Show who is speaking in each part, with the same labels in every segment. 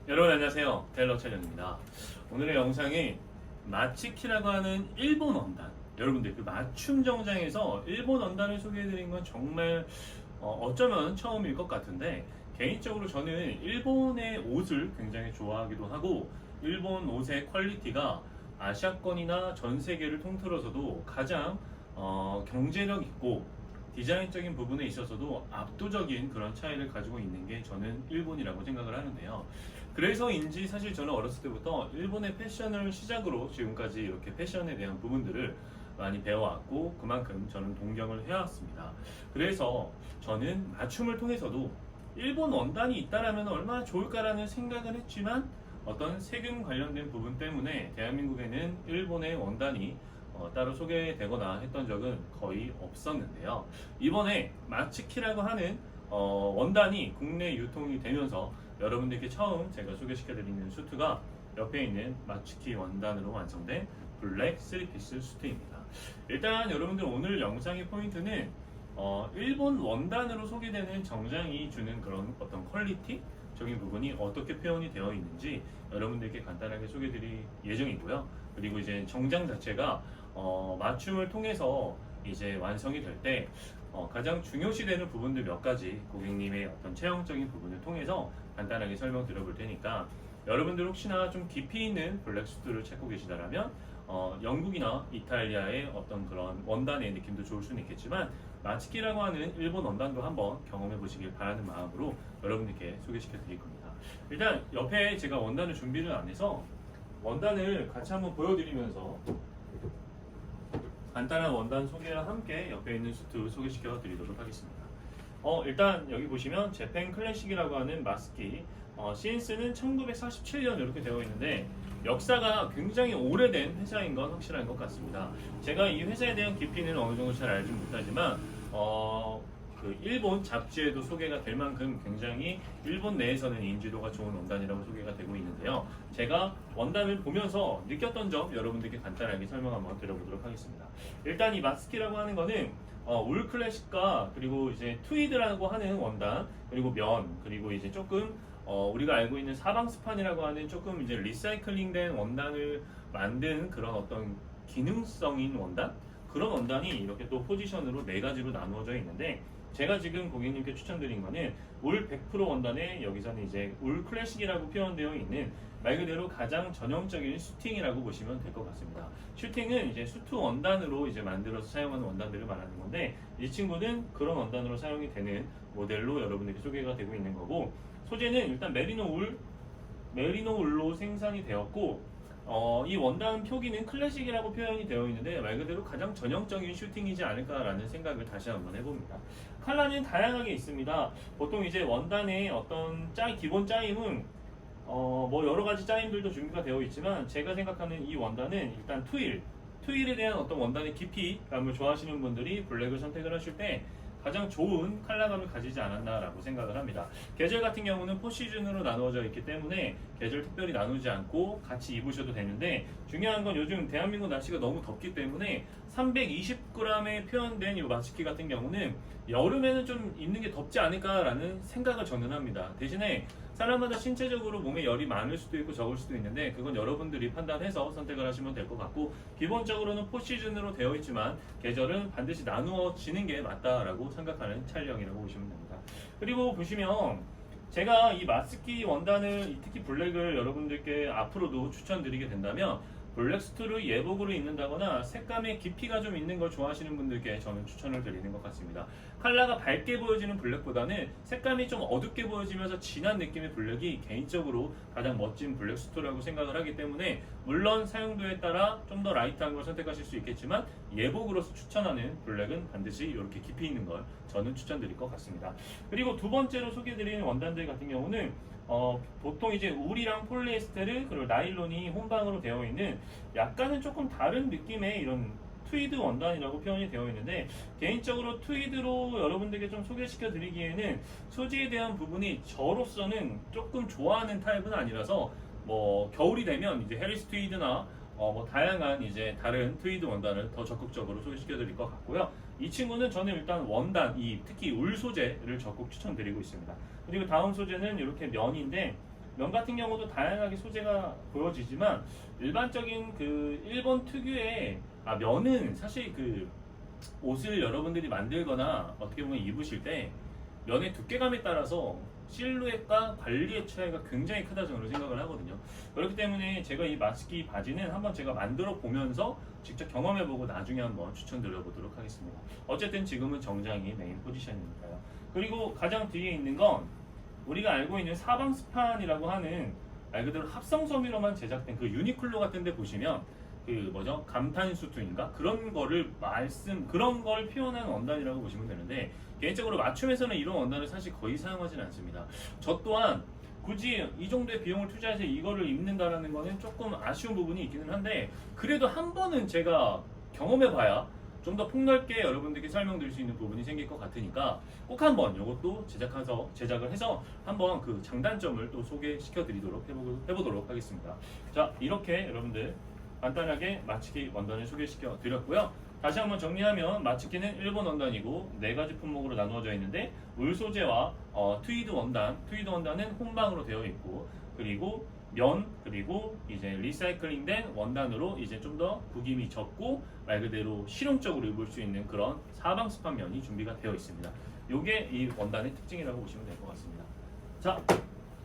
Speaker 1: 여러분 안녕하세요. 테일러 차장입니다. 오늘의 영상이 마치키라고 하는 일본 원단, 여러분들 그 맞춤 정장에서 일본 원단을 소개해드린 건 정말 어쩌면 처음일 것 같은데, 개인적으로 저는 일본의 옷을 굉장히 좋아하기도 하고, 일본 옷의 퀄리티가 아시아권이나 전 세계를 통틀어서도 가장 경제력 있고 디자인적인 부분에 있어서도 압도적인 그런 차이를 가지고 있는 게 저는 일본이라고 생각을 하는데요. 그래서인지 사실 저는 어렸을 때부터 일본의 패션을 시작으로 지금까지 이렇게 패션에 대한 부분들을 많이 배워왔고, 그만큼 저는 동경을 해왔습니다. 그래서 저는 맞춤을 통해서도 일본 원단이 있다라면 얼마나 좋을까라는 생각을 했지만, 어떤 세금 관련된 부분 때문에 대한민국에는 일본의 원단이 따로 소개되거나 했던 적은 거의 없었는데요. 이번에 마츠키라고 하는 원단이 국내 유통이 되면서 여러분들께 처음 제가 소개시켜드리는 수트가 옆에 있는 마츠키 원단으로 완성된 블랙 3피스 수트입니다. 일단 여러분들 오늘 영상의 포인트는 일본 원단으로 소개되는 정장이 주는 그런 어떤 퀄리티 적인 부분이 어떻게 표현이 되어 있는지 여러분들께 간단하게 소개드릴 예정이고요. 그리고 이제 정장 자체가 맞춤을 통해서 이제 완성이 될 때 가장 중요시되는 부분들 몇 가지 고객님의 어떤 체형적인 부분을 통해서 간단하게 설명드려 볼 테니까, 여러분들 혹시나 좀 깊이 있는 블랙 수트를 찾고 계시다라면 영국이나 이탈리아의 어떤 그런 원단의 느낌도 좋을 수는 있겠지만, 마츠키라고 하는 일본 원단도 한번 경험해 보시길 바라는 마음으로 여러분들께 소개시켜 드릴 겁니다. 일단 옆에 제가 원단을 준비를 안 해서 원단을 같이 한번 보여드리면서 간단한 원단 소개와 함께 옆에 있는 수트 소개시켜 드리도록 하겠습니다. 일단 여기 보시면 재팬 클래식이라고 하는 마스키, CNC는 1947년 이렇게 되어 있는데 역사가 굉장히 오래된 회사인 건 확실한 것 같습니다. 제가 이 회사에 대한 깊이는 어느 정도 잘 알지 못하지만 그 일본 잡지에도 소개가 될 만큼 굉장히 일본 내에서는 인지도가 좋은 원단이라고 소개가 되고 있는데요. 제가 원단을 보면서 느꼈던 점 여러분들께 간단하게 설명 한번 드려보도록 하겠습니다. 일단 이 마스키라고 하는 거는 울 클래식과 그리고 이제 트위드라고 하는 원단, 그리고 면, 그리고 이제 조금 우리가 알고 있는 사방스판이라고 하는 조금 이제 리사이클링된 원단을 만든 그런 어떤 기능성인 원단, 그런 원단이 이렇게 또 포지션으로 네 가지로 나누어져 있는데, 제가 지금 고객님께 추천드린 거는 울 100% 원단에 여기서는 이제 울 클래식이라고 표현되어 있는 말 그대로 가장 전형적인 슈팅이라고 보시면 될 것 같습니다. 슈팅은 이제 수트 원단으로 이제 만들어서 사용하는 원단들을 말하는 건데, 이 친구는 그런 원단으로 사용이 되는 모델로 여러분들께 소개가 되고 있는 거고, 소재는 일단 메리노 울로 생산이 되었고, 이 원단 표기는 클래식이라고 표현이 되어 있는데 말 그대로 가장 전형적인 슈팅이지 않을까라는 생각을 다시 한번 해봅니다. 컬러는 다양하게 있습니다. 보통 이제 원단의 어떤 기본 짜임은 뭐 여러 가지 짜임들도 준비가 되어 있지만, 제가 생각하는 이 원단은 일단 트윌에 대한 어떤 원단의 깊이감을 좋아하시는 분들이 블랙을 선택을 하실 때 가장 좋은 컬러감을 가지지 않았나라고 생각을 합니다. 계절 같은 경우는 4시즌으로 나누어져 있기 때문에 계절 특별히 나누지 않고 같이 입으셔도 되는데, 중요한 건 요즘 대한민국 날씨가 너무 덥기 때문에 320g에 표현된 이 마츠키 같은 경우는 여름에는 좀 입는 게 덥지 않을까라는 생각을 저는 합니다. 대신에 사람마다 신체적으로 몸에 열이 많을 수도 있고 적을 수도 있는데, 그건 여러분들이 판단해서 선택을 하시면 될 것 같고, 기본적으로는 4시즌으로 되어 있지만 계절은 반드시 나누어지는 게 맞다라고 생각하는 촬영이라고 보시면 됩니다. 그리고 보시면 제가 이 마스키 원단을, 특히 블랙을 여러분들께 앞으로도 추천드리게 된다면 블랙 수트를 예복으로 입는다거나 색감의 깊이가 좀 있는 걸 좋아하시는 분들께 저는 추천을 드리는 것 같습니다. 컬러가 밝게 보여지는 블랙보다는 색감이 좀 어둡게 보여지면서 진한 느낌의 블랙이 개인적으로 가장 멋진 블랙 수트라고 생각을 하기 때문에, 물론 사용도에 따라 좀 더 라이트한 걸 선택하실 수 있겠지만 예복으로서 추천하는 블랙은 반드시 이렇게 깊이 있는 걸 저는 추천드릴 것 같습니다. 그리고 두 번째로 소개드리는 원단들 같은 경우는 보통 이제 울이랑 폴리에스테르 그리고 나일론이 혼방으로 되어 있는 약간은 조금 다른 느낌의 이런 트위드 원단이라고 표현이 되어 있는데, 개인적으로 트위드로 여러분들께 좀 소개시켜 드리기에는 소재에 대한 부분이 저로서는 조금 좋아하는 타입은 아니라서, 뭐 겨울이 되면 이제 해리스 트위드나 뭐 다양한 이제 다른 트위드 원단을 더 적극적으로 소개시켜 드릴 것 같고요. 이 친구는 저는 일단 원단, 특히 울 소재를 적극 추천드리고 있습니다. 그리고 다음 소재는 이렇게 면인데, 면 같은 경우도 다양하게 소재가 보여지지만 일반적인 그 일본 특유의 면은 사실 그 옷을 여러분들이 만들거나 어떻게 보면 입으실 때 면의 두께감에 따라서 실루엣과 관리의 차이가 굉장히 크다 저는 생각을 하거든요. 그렇기 때문에 제가 이 마스키 바지는 한번 제가 만들어 보면서 직접 경험해보고 나중에 한번 추천드려 보도록 하겠습니다. 어쨌든 지금은 정장이 메인 포지션이니까요. 그리고 가장 뒤에 있는 건 우리가 알고 있는 사방스판이라고 하는 말 그대로 합성 섬유로만 제작된 그 유니클로 같은 데 보시면 그 뭐죠? 감탄 수트인가? 그런 걸 표현하는 원단이라고 보시면 되는데 개인적으로 맞춤에서는 이런 원단을 사실 거의 사용하진 않습니다. 저 또한 굳이 이 정도의 비용을 투자해서 이거를 입는다라는 거는 조금 아쉬운 부분이 있기는 한데 그래도 한 번은 제가 경험해봐야 좀 더 폭넓게 여러분들께 설명드릴 수 있는 부분이 생길 것 같으니까 꼭 한번 이것도 제작을 해서 한번 그 장단점을 또 소개시켜 드리도록 해보도록 하겠습니다. 자, 이렇게 여러분들 간단하게 마츠키 원단을 소개시켜 드렸고요. 다시 한번 정리하면 마츠키는 일본 원단이고 4가지 품목으로 나누어져 있는데 울 소재와 트위드 원단은 혼방으로 되어 있고 그리고 면 그리고 이제 리사이클링된 원단으로 이제 좀 더 구김이 적고 말 그대로 실용적으로 입을 수 있는 그런 사방스판 면이 준비가 되어 있습니다. 이게 이 원단의 특징이라고 보시면 될 것 같습니다. 자,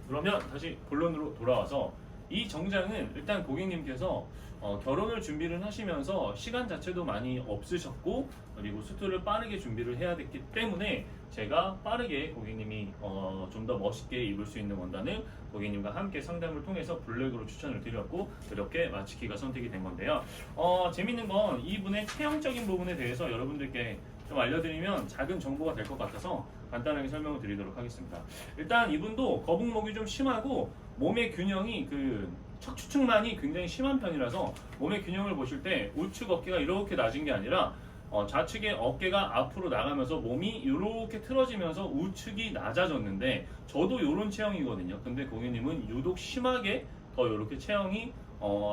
Speaker 1: 그러면 다시 본론으로 돌아와서 이 정장은 일단 고객님께서 결혼을 준비를 하시면서 시간 자체도 많이 없으셨고 그리고 수트를 빠르게 준비를 해야 됐기 때문에 제가 빠르게 고객님이 좀 더 멋있게 입을 수 있는 원단을 고객님과 함께 상담을 통해서 블랙으로 추천을 드렸고 그렇게 마츠키가 선택이 된 건데요. 재밌는 건 이분의 체형적인 부분에 대해서 여러분들께 좀 알려드리면 작은 정보가 될 것 같아서 간단하게 설명을 드리도록 하겠습니다. 일단 이분도 거북목이 좀 심하고 몸의 균형이 그 척추측만이 굉장히 심한 편이라서 몸의 균형을 보실 때 우측 어깨가 이렇게 낮은 게 아니라 좌측의 어깨가 앞으로 나가면서 몸이 이렇게 틀어지면서 우측이 낮아졌는데 저도 이런 체형이거든요. 근데 고객님은 유독 심하게 더 이렇게 체형이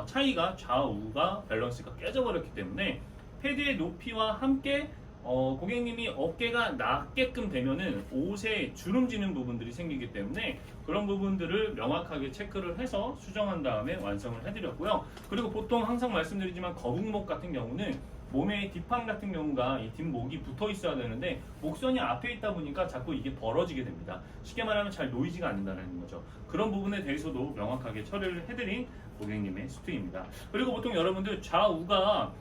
Speaker 1: 차이가 좌우가 밸런스가 깨져버렸기 때문에 패드의 높이와 함께 고객님이 어깨가 낮게끔 되면은 옷에 주름지는 부분들이 생기기 때문에 그런 부분들을 명확하게 체크를 해서 수정한 다음에 완성을 해드렸고요. 그리고 보통 항상 말씀드리지만 거북목 같은 경우는 몸의 뒷판 같은 경우가 이 뒷목이 붙어 있어야 되는데 목선이 앞에 있다 보니까 자꾸 이게 벌어지게 됩니다. 쉽게 말하면 잘 놓이지가 않는다는 거죠. 그런 부분에 대해서도 명확하게 처리를 해드린 고객님의 수트입니다. 그리고 보통 여러분들 좌우가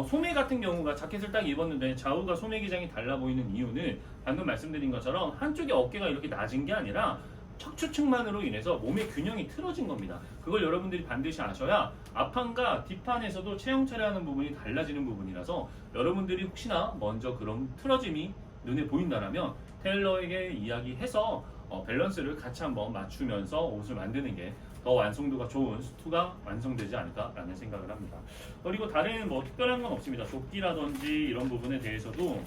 Speaker 1: 소매 같은 경우가 자켓을 딱 입었는데 좌우가 소매 기장이 달라 보이는 이유는 방금 말씀드린 것처럼 한쪽의 어깨가 이렇게 낮은 게 아니라 척추측만으로 인해서 몸의 균형이 틀어진 겁니다. 그걸 여러분들이 반드시 아셔야 앞판과 뒷판에서도 체형 처리하는 부분이 달라지는 부분이라서 여러분들이 혹시나 먼저 그런 틀어짐이 눈에 보인다라면 테일러에게 이야기해서 밸런스를 같이 한번 맞추면서 옷을 만드는 게 더 완성도가 좋은 수트가 완성되지 않을까라는 생각을 합니다. 그리고 다른 뭐 특별한 건 없습니다. 조끼라든지 이런 부분에 대해서도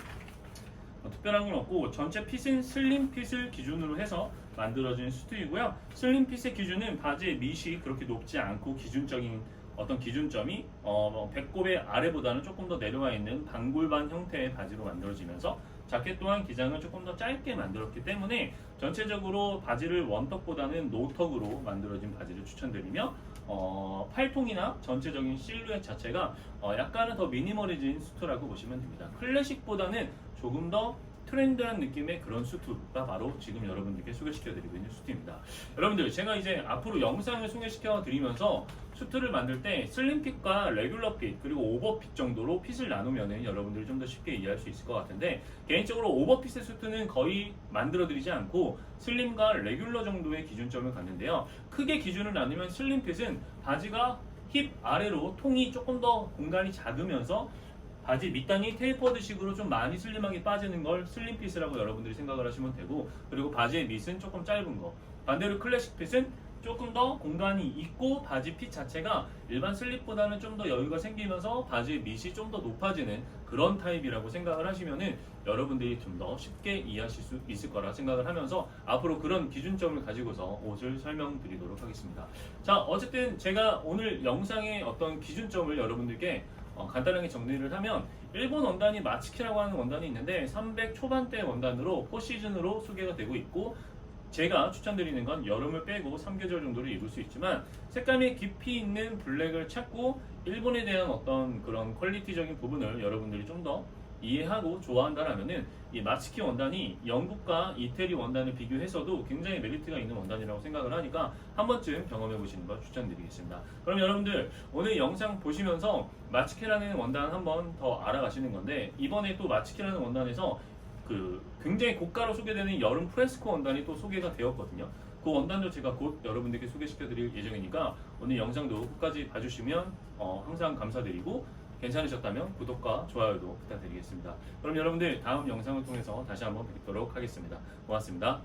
Speaker 1: 특별한 건 없고 전체 핏은 슬림 핏을 기준으로 해서 만들어진 수트이고요. 슬림 핏의 기준은 바지의 밑이 그렇게 높지 않고 기준적인 어떤 기준점이 배꼽의 아래보다는 조금 더 내려와 있는 방굴반 형태의 바지로 만들어지면서 자켓 또한 기장을 조금 더 짧게 만들었기 때문에 전체적으로 바지를 원턱보다는 노턱으로 만들어진 바지를 추천드리며 팔통이나 전체적인 실루엣 자체가 약간은 더 미니멀해진 수트라고 보시면 됩니다. 클래식보다는 조금 더 트렌드한 느낌의 그런 수트가 바로 지금 여러분들께 소개시켜드리고 있는 수트입니다. 여러분들 제가 이제 앞으로 영상을 소개시켜드리면서 수트를 만들 때 슬림핏과 레귤러 핏 그리고 오버핏 정도로 핏을 나누면 여러분들이 좀 더 쉽게 이해할 수 있을 것 같은데 개인적으로 오버핏의 수트는 거의 만들어드리지 않고 슬림과 레귤러 정도의 기준점을 갖는데요. 크게 기준을 나누면 슬림핏은 바지가 힙 아래로 통이 조금 더 공간이 작으면서 바지 밑단이 테이퍼드식으로 좀 많이 슬림하게 빠지는 걸 슬림핏이라고 여러분들이 생각을 하시면 되고 그리고 바지의 밑은 조금 짧은 거 반대로 클래식 핏은 조금 더 공간이 있고 바지 핏 자체가 일반 슬립보다는 좀 더 여유가 생기면서 바지의 밑이 좀 더 높아지는 그런 타입이라고 생각을 하시면은 여러분들이 좀 더 쉽게 이해하실 수 있을 거라 생각을 하면서 앞으로 그런 기준점을 가지고서 옷을 설명드리도록 하겠습니다. 자, 어쨌든 제가 오늘 영상의 어떤 기준점을 여러분들께 간단하게 정리를 하면 일본 원단이 마츠키라고 하는 원단이 있는데 300 초반대 원단으로 4시즌으로 소개가 되고 있고 제가 추천드리는 건 여름을 빼고 3계절 정도를 입을 수 있지만 색감이 깊이 있는 블랙을 찾고 일본에 대한 어떤 그런 퀄리티적인 부분을 여러분들이 좀 더 이해하고 좋아한다라면은 이 마츠키 원단이 영국과 이태리 원단을 비교해서도 굉장히 메리트가 있는 원단이라고 생각을 하니까 한 번쯤 경험해 보시는 걸 추천드리겠습니다. 그럼 여러분들 오늘 영상 보시면서 마츠키라는 원단 한번 더 알아가시는 건데 이번에 또 마츠키라는 원단에서 그 굉장히 고가로 소개되는 여름 프레스코 원단이 또 소개가 되었거든요. 그 원단도 제가 곧 여러분들께 소개시켜 드릴 예정이니까 오늘 영상도 끝까지 봐주시면 항상 감사드리고 괜찮으셨다면 구독과 좋아요도 부탁드리겠습니다. 그럼 여러분들 다음 영상을 통해서 다시 한번 뵙도록 하겠습니다. 고맙습니다.